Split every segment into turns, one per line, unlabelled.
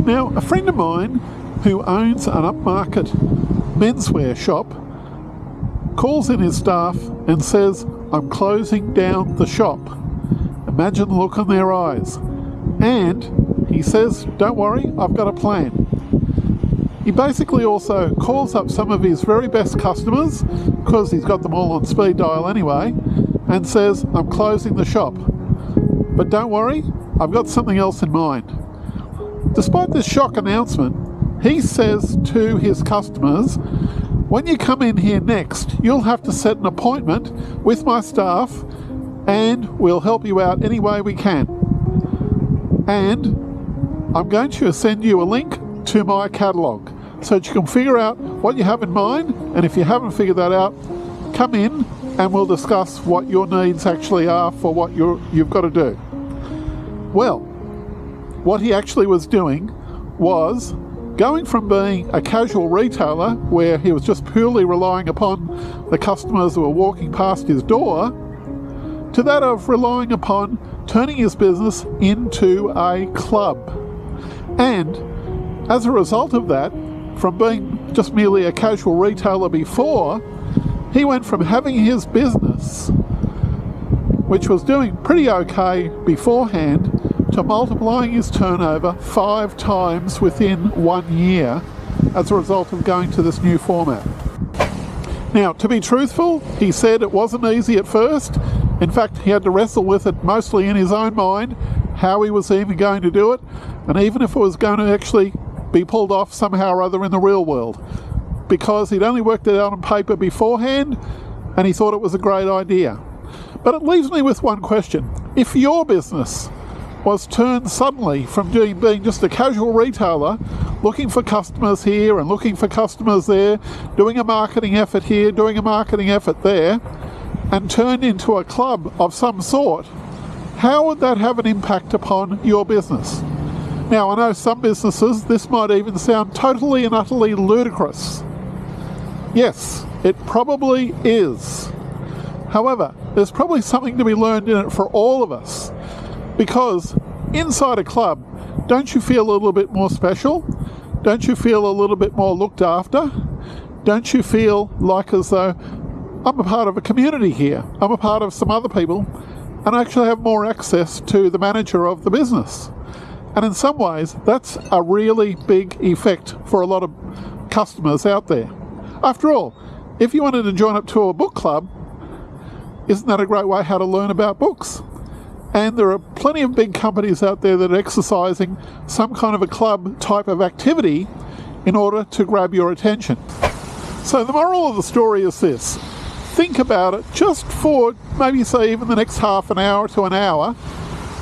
Now, a friend of mine who owns an upmarket menswear shop calls in his staff and says, "I'm closing down the shop." Imagine the look on their eyes. And he says, "Don't worry, I've got a plan." He basically also calls up some of his very best customers, because he's got them all on speed dial anyway, and says, "I'm closing the shop. But don't worry, I've got something else in mind." Despite this shock announcement, he says to his customers, "When you come in here next, you'll have to set an appointment with my staff and we'll help you out any way we can. And I'm going to send you a link to my catalogue so that you can figure out what you have in mind, and if you haven't figured that out, come in and we'll discuss what your needs actually are for what you've got to do." Well, what he actually was doing was going from being a casual retailer where he was just purely relying upon the customers who were walking past his door, to that of relying upon turning his business into a club. And as a result of that, from being just merely a casual retailer before, he went from having his business, which was doing pretty okay beforehand, to multiplying his turnover 5 times within 1 year as a result of going to this new format. Now, to be truthful, he said it wasn't easy at first. In fact, he had to wrestle with it mostly in his own mind, how he was even going to do it, and even if it was going to actually be pulled off somehow or other in the real world, because he'd only worked it out on paper beforehand and he thought it was a great idea. But it leaves me with one question. If your business was turned suddenly from being just a casual retailer, looking for customers here and looking for customers there, doing a marketing effort here, doing a marketing effort there, and turned into a club of some sort, how would that have an impact upon your business? Now, I know some businesses, this might even sound totally and utterly ludicrous. Yes, it probably is. However, there's probably something to be learned in it for all of us. Because inside a club, don't you feel a little bit more special? Don't you feel a little bit more looked after? Don't you feel like as though I'm a part of a community here, I'm a part of some other people, and I actually have more access to the manager of the business? And in some ways, that's a really big effect for a lot of customers out there. After all, if you wanted to join up to a book club, isn't that a great way how to learn about books? And there are plenty of big companies out there that are exercising some kind of a club type of activity in order to grab your attention. So the moral of the story is this. Think about it just for maybe say even the next half an hour to an hour,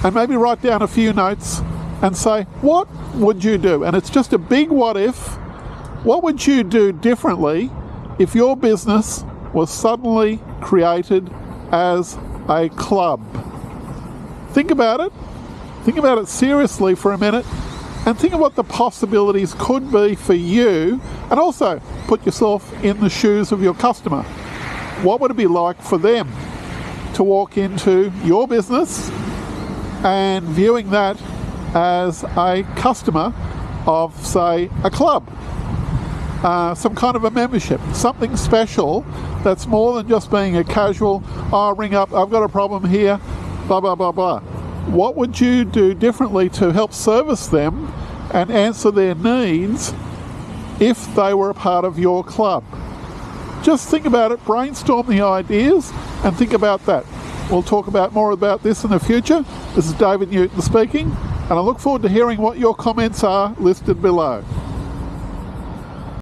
and maybe write down a few notes and say, what would you do? And it's just a big what if. What would you do differently if your business was suddenly created as a club? Think about it. Think about it seriously for a minute, and think of what the possibilities could be for you, and also put yourself in the shoes of your customer. What would it be like for them to walk into your business and viewing that as a customer of, say, a club? Some kind of a membership, something special that's more than just being a casual, ring up, I've got a problem here, blah, blah, blah, blah. What would you do differently to help service them and answer their needs if they were a part of your club? Just think about it, brainstorm the ideas, and think about that. We'll talk about more about this in the future. This is David Newton speaking, and I look forward to hearing what your comments are listed below.